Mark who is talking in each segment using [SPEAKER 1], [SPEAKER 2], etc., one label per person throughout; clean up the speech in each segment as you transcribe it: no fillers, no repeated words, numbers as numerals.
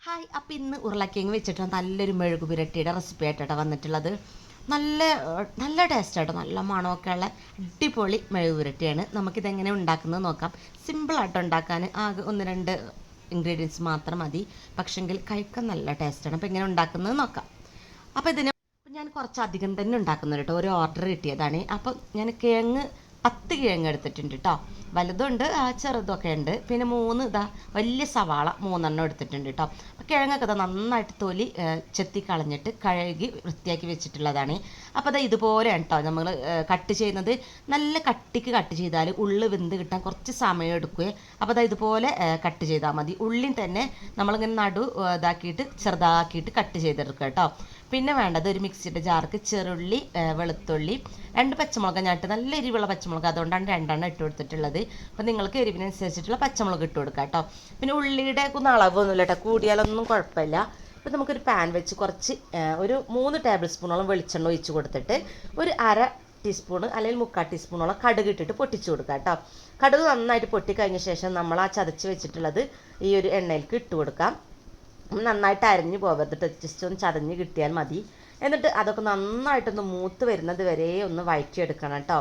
[SPEAKER 1] Hi, അപ്പം ഇന്ന് ഉരുളക്കിഴങ്ങ് വെച്ചിട്ട് നല്ലൊരു മെഴുകു പുരട്ടിയുടെ റെസിപ്പി ആയിട്ടാണ് വന്നിട്ടുള്ളത്. നല്ല നല്ല ടേസ്റ്റായിട്ട് നല്ല മണമൊക്കെ ഉള്ള അടിപൊളി മെഴുകു പുരട്ടിയാണ്. നമുക്കിതെങ്ങനെ ഉണ്ടാക്കുന്നത് നോക്കാം. സിമ്പിളായിട്ട് ഉണ്ടാക്കാൻ ആകെ ഒന്ന് രണ്ട് ഇൻഗ്രീഡിയൻസ് മാത്രം മതി. പക്ഷെങ്കിൽ കഴിക്കാൻ നല്ല ടേസ്റ്റാണ്. അപ്പോൾ എങ്ങനെ ഉണ്ടാക്കുന്നത് നോക്കാം. അപ്പോൾ ഞാൻ കുറച്ചധികം തന്നെ ഉണ്ടാക്കുന്നുണ്ട് കേട്ടോ. ഒരു ഓർഡർ കിട്ടിയതാണ്. അപ്പം ഞാൻ കിഴങ്ങ് 10 കിഴങ്ങ് എടുത്തിട്ടുണ്ട് കേട്ടോ. വലുതുണ്ട്, ചെറുതൊക്കെ ഉണ്ട്. പിന്നെ 3 വലിയ സവാള 3 എടുത്തിട്ടുണ്ട് കേട്ടോ. അപ്പോൾ കിഴങ്ങൊക്കെ നന്നായിട്ട് തൊലി ചെത്തി കളഞ്ഞിട്ട് കഴുകി വൃത്തിയാക്കി വെച്ചിട്ടുള്ളതാണ്. അപ്പോൾ ഇതുപോലെയാണ് കേട്ടോ നമ്മൾ കട്ട് ചെയ്യുന്നത്. നല്ല കട്ടിക്ക് കട്ട് ചെയ്താൽ ഉള്ളി വെന്ത് കിട്ടാൻ കുറച്ച് സമയം എടുക്കുകയെ. അപ്പോൾ ഇതുപോലെ കട്ട് ചെയ്താൽ മതി. ഉള്ളിൽ തന്നെ നമ്മളിങ്ങനെ നടു ഇതാക്കിയിട്ട് ചെറുതാക്കിയിട്ട് കട്ട് ചെയ്തെടുക്കുക കേട്ടോ. പിന്നെ വേണ്ടത് ഒരു മിക്സിയുടെ ജാർക്ക് ചെറുള്ളി, വെളുത്തുള്ളി, 2 പച്ചമുളക് ഞാനിട്ട് നല്ല എരിവുള്ള പച്ചമുളക്, അതുകൊണ്ടാണ് 2 ഇട്ട് കൊടുത്തിട്ടുള്ളത്. അപ്പോൾ നിങ്ങൾക്ക് എരിവിനനുസരിച്ചിട്ടുള്ള പച്ചമുളക് ഇട്ട് കൊടുക്കാം കേട്ടോ. പിന്നെ ഉള്ളിയുടെ ഒന്നും അളവൊന്നുമില്ല കേട്ടോ, കൂടിയാലൊന്നും കുഴപ്പമില്ല. അപ്പോൾ നമുക്കൊരു പാൻ വെച്ച് കുറച്ച് ഒരു 3 ടേബിൾ സ്പൂണോളം വെളിച്ചെണ്ണ ഒഴിച്ച് കൊടുത്തിട്ട് ഒരു 1/2 ടീസ്പൂൺ അല്ലെങ്കിൽ 3/4 ടീസ്പൂണോളം കടുക് ഇട്ടിട്ട് പൊട്ടിച്ച് കൊടുക്കുക കേട്ടോ. കടുക് നന്നായിട്ട് പൊട്ടിക്കഴിഞ്ഞ ശേഷം നമ്മൾ ആ ചതച്ച് വെച്ചിട്ടുള്ളത് ഈ ഒരു എണ്ണയിലേക്ക് ഇട്ട് കൊടുക്കാം. നന്നായിട്ട് അരിഞ്ഞു പോകരുത്, ജസ്റ്റ് ഒന്ന് ചതഞ്ഞ് കിട്ടിയാൽ മതി. എന്നിട്ട് അതൊക്കെ നന്നായിട്ടൊന്ന് മൂത്ത് വരുന്നത് വരെ ഒന്ന് വഴറ്റിയെടുക്കണം കേട്ടോ.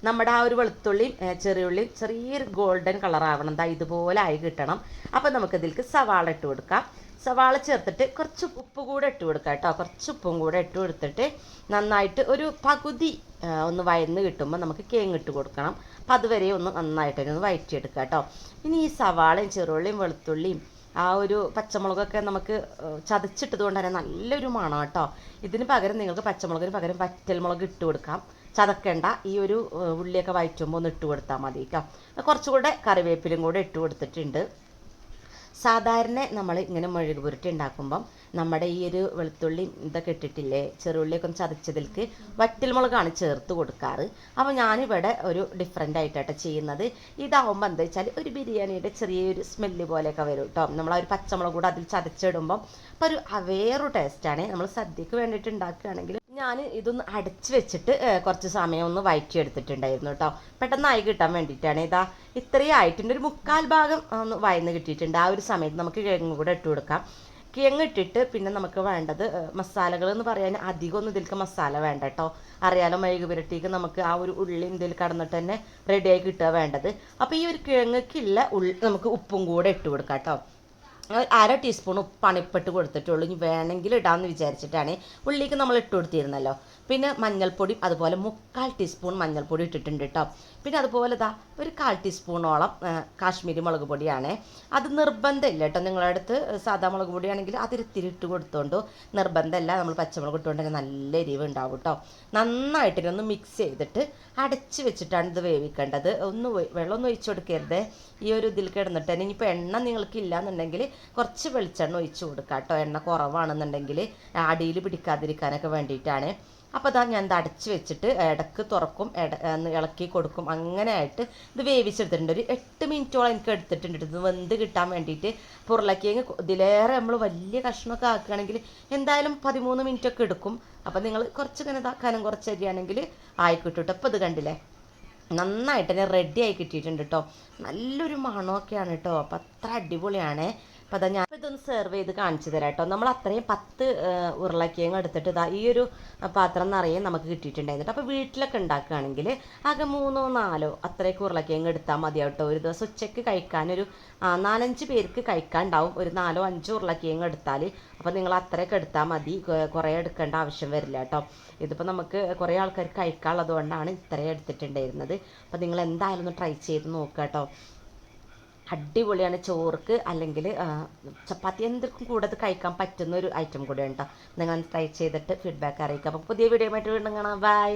[SPEAKER 1] നമ്മുടെ ആ ഒരു വെളുത്തുള്ളിയും ചെറിയുള്ളിയും ചെറിയൊരു ഗോൾഡൻ കളർ ആവണം, ഇതുപോലെ ആയി കിട്ടണം. അപ്പം നമുക്കിതിലേക്ക് സവാള ഇട്ട് കൊടുക്കാം. സവാള ചേർത്തിട്ട് കുറച്ച് ഉപ്പ് കൂടെ ഇട്ട് കൊടുക്കാം കേട്ടോ. കുറച്ച് ഉപ്പും കൂടെ ഇട്ട് കൊടുത്തിട്ട് നന്നായിട്ട് ഒരു പകുതി ഒന്ന് വഴന്ന് കിട്ടുമ്പോൾ നമുക്ക് കിഴങ്ങ് ഇട്ട് കൊടുക്കണം. അപ്പം അതുവരെ ഒന്ന് നന്നായിട്ട് വഴറ്റിയെടുക്കാം കേട്ടോ. ഇനി ഈ സവാളയും ചെറുള്ളിയും വെളുത്തുള്ളിയും ആ ഒരു പച്ചമുളകൊക്കെ നമുക്ക് ചതച്ചിട്ടത് കൊണ്ട് തന്നെ നല്ലൊരു മണം കേട്ടോ. ഇതിന് പകരം നിങ്ങൾക്ക് പച്ചമുളകിന് പകരം വറ്റൽമുളക് ഇട്ട് കൊടുക്കാം. ചതക്കേണ്ട, ഈ ഒരു ഉള്ളിയൊക്കെ വഴറ്റുമ്പോൾ ഒന്ന് ഇട്ട് കൊടുത്താൽ മതി കേട്ടോ. കുറച്ചുകൂടെ കറിവേപ്പിലും കൂടെ ഇട്ട് കൊടുത്തിട്ടുണ്ട്. സാധാരണ നമ്മൾ ഇങ്ങനെ മെഴുകു പുരട്ടി ഉണ്ടാക്കുമ്പം നമ്മുടെ ഈ ഒരു വെളുത്തുള്ളി ഇതൊക്കെ ഇട്ടിട്ടില്ലേ, ചെറുള്ളിയൊക്കെ ഒന്ന് ചതച്ചതിലേക്ക് വറ്റൽമുളകാണ് ചേർത്ത് കൊടുക്കാറ്. അപ്പോൾ ഞാനിവിടെ ഒരു ഡിഫറെൻ്റ് ആയിട്ടാണ് ചെയ്യുന്നത്. ഇതാവുമ്പോൾ എന്താ വെച്ചാൽ ഒരു ബിരിയാണിയുടെ ചെറിയൊരു സ്മെല്ല് പോലെയൊക്കെ വരും കേട്ടോ. നമ്മൾ ആ ഒരു പച്ചമുളക് കൂടെ അതിൽ ചതച്ചിടുമ്പം അപ്പോൾ ഒരു വേറൊരു ടേസ്റ്റാണ്. നമ്മൾ സദ്യക്ക് വേണ്ടിയിട്ട് ഉണ്ടാക്കുകയാണെങ്കിൽ ഞാൻ ഇതൊന്ന് അടച്ച് വെച്ചിട്ട് കുറച്ച് സമയം ഒന്ന് വഴറ്റിയെടുത്തിട്ടുണ്ടായിരുന്നു കേട്ടോ. പെട്ടെന്നായി കിട്ടാൻ വേണ്ടിയിട്ടാണ്. ഇത്രയും ആയിട്ടുണ്ട്. ഒരു 1/4 ഭാഗം ഒന്ന് വഴന്ന് കിട്ടിയിട്ടുണ്ട്. ആ ഒരു സമയത്ത് നമുക്ക് കിഴങ്ങ് കൂടെ ഇട്ട് കൊടുക്കാം. കിഴങ്ങ് ഇട്ടിട്ട് പിന്നെ നമുക്ക് വേണ്ടത് മസാലകൾ എന്ന് പറയാൻ അധികമൊന്നും ഇതിലേക്ക് മസാല വേണ്ട കേട്ടോ. അറിയാലോ, മെഴുകു പുരട്ടിക്ക് നമുക്ക് ആ ഒരു ഉള്ളി ഇതിൽ കടന്നിട്ട് തന്നെ റെഡിയായി കിട്ടുക വേണ്ടത്. അപ്പോൾ ഈ ഒരു കിഴങ്ങൊക്കെയുള്ള നമുക്ക് ഉപ്പും കൂടെ ഇട്ട് കൊടുക്കാം കേട്ടോ. 1/2 ടീസ്പൂൺ ഉപ്പാണ് ഇപ്പിട്ട് കൊടുത്തിട്ടുള്ളൂ. ഇനി വേണമെങ്കിൽ ഇടാമെന്ന് വിചാരിച്ചിട്ടാണ്. ഉള്ളിക്ക് നമ്മൾ ഇട്ട് കൊടുത്തിരുന്നല്ലോ. പിന്നെ മഞ്ഞൾപ്പൊടി അതുപോലെ 3/4 ടീസ്പൂൺ മഞ്ഞൾപ്പൊടി ഇട്ടിട്ടുണ്ട് കേട്ടോ. പിന്നെ അതുപോലെ ഒരു 1/4 ടീസ്പൂണോളം കാശ്മീരി മുളക് പൊടിയാണ്. അത് നിർബന്ധമില്ല കേട്ടോ. നിങ്ങളുടെ അടുത്ത് സാധാ മുളക് പൊടിയാണെങ്കിൽ അതിരിത്തിരി ഇട്ട് കൊടുത്തോണ്ടോ, നിർബന്ധമല്ല. നമ്മൾ പച്ചമുളക് ഇട്ടുകൊണ്ടെങ്കിൽ നല്ല എരിവ് ഉണ്ടാവും കേട്ടോ. നന്നായിട്ടൊന്ന് മിക്സ് ചെയ്തിട്ട് അടച്ച് വെച്ചിട്ടാണ് ഇത് വേവിക്കേണ്ടത്. വെള്ളമൊന്നും ഒഴിച്ചു കൊടുക്കരുത്. ഈ ഒരു ഇതിൽ കിടന്നിട്ട് തന്നെ. ഇനിയിപ്പോൾ എണ്ണ നിങ്ങൾക്ക് ഇല്ലയെന്നുണ്ടെങ്കിൽ കുറച്ച് വെളിച്ചെണ്ണ ഒഴിച്ച് കൊടുക്കാം കേട്ടോ. എണ്ണ കുറവാണെന്നുണ്ടെങ്കിൽ അടിയിൽ പിടിക്കാതിരിക്കാനൊക്കെ വേണ്ടിയിട്ടാണ്. അപ്പോൾ ഞാൻ ഇത് അടച്ച് വെച്ചിട്ട് ഇടക്ക് തുറക്കും, ഇളക്കി കൊടുക്കും. അങ്ങനെ ആയിട്ട് ഇത് വേവിച്ചെടുത്തിട്ടുണ്ട്. ഒരു 8 മിനിറ്റോളം എനിക്ക് എടുത്തിട്ടുണ്ട് ഇത് വെന്ത് കിട്ടാൻ വേണ്ടിയിട്ട്. ഉരുളക്കിഴങ്ങ് ഇതിലേറെ നമ്മൾ വലിയ കഷ്ണമൊക്കെ ആക്കുകയാണെങ്കിൽ എന്തായാലും 13 മിനിറ്റൊക്കെ എടുക്കും. അപ്പോൾ നിങ്ങൾ കുറച്ച് കനം കുറച്ച് അരിയാണെങ്കിൽ ആയിക്കിട്ടു. അപ്പോൾ ഇത് കണ്ടില്ലേ, നന്നായിട്ട് തന്നെ റെഡി ആയി കിട്ടിയിട്ടുണ്ട് കേട്ടോ. നല്ലൊരു മണമൊക്കെയാണ് കേട്ടോ. അപ്പോൾ അത്ര അടിപൊളിയാണ്. അപ്പോൾ ഞാൻ ഇതൊന്ന് സെർവ് ചെയ്ത് കാണിച്ചു തരാം കേട്ടോ. നമ്മൾ അത്രയും 10 ഉരുളക്കിഴങ്ങ് എടുത്തിട്ട് ഈ ഒരു പാത്രം നിറയെ നമുക്ക് കിട്ടിയിട്ടുണ്ടായിരുന്നു. അപ്പോൾ വീട്ടിലൊക്കെ ഉണ്ടാക്കുകയാണെങ്കിൽ ആകെ 3 4 അത്രയൊക്കെ ഉരുളക്കിഴങ്ങ് എടുത്താൽ മതിയാവും കേട്ടോ. ഒരു ദിവസം ഉച്ചയ്ക്ക് കഴിക്കാനൊരു 4-5 പേർക്ക് കഴിക്കാനുണ്ടാവും. ഒരു 4 5 ഉരുളക്കിഴങ്ങ് എടുത്താൽ അപ്പോൾ നിങ്ങൾ അത്രയൊക്കെ എടുത്താൽ മതി. കുറേ എടുക്കേണ്ട ആവശ്യം വരില്ല കേട്ടോ. ഇതിപ്പോൾ നമുക്ക് കുറേ ആൾക്കാർ കഴിക്കാനുള്ളത് കൊണ്ടാണ് ഇത്രയും എടുത്തിട്ടുണ്ടായിരുന്നത്. അപ്പോൾ നിങ്ങൾ എന്തായാലും ഒന്ന് ട്രൈ ചെയ്ത് നോക്കുക കേട്ടോ. അടിപൊളിയാണ്. ചോർക്ക് അല്ലെങ്കിൽ ചപ്പാത്തി എന്തൊക്കെ കൂടെ കഴിക്കാൻ പറ്റുന്ന ഒരു ഐറ്റം കൂടെയാണ് കേട്ടോ. നിങ്ങൾ ട്രൈ ചെയ്തിട്ട് ഫീഡ്ബാക്ക് അറിയിക്കുക. അപ്പോൾ പുതിയ വീഡിയോ ആയിട്ട് വീണ്ടും കാണാം. ബൈ.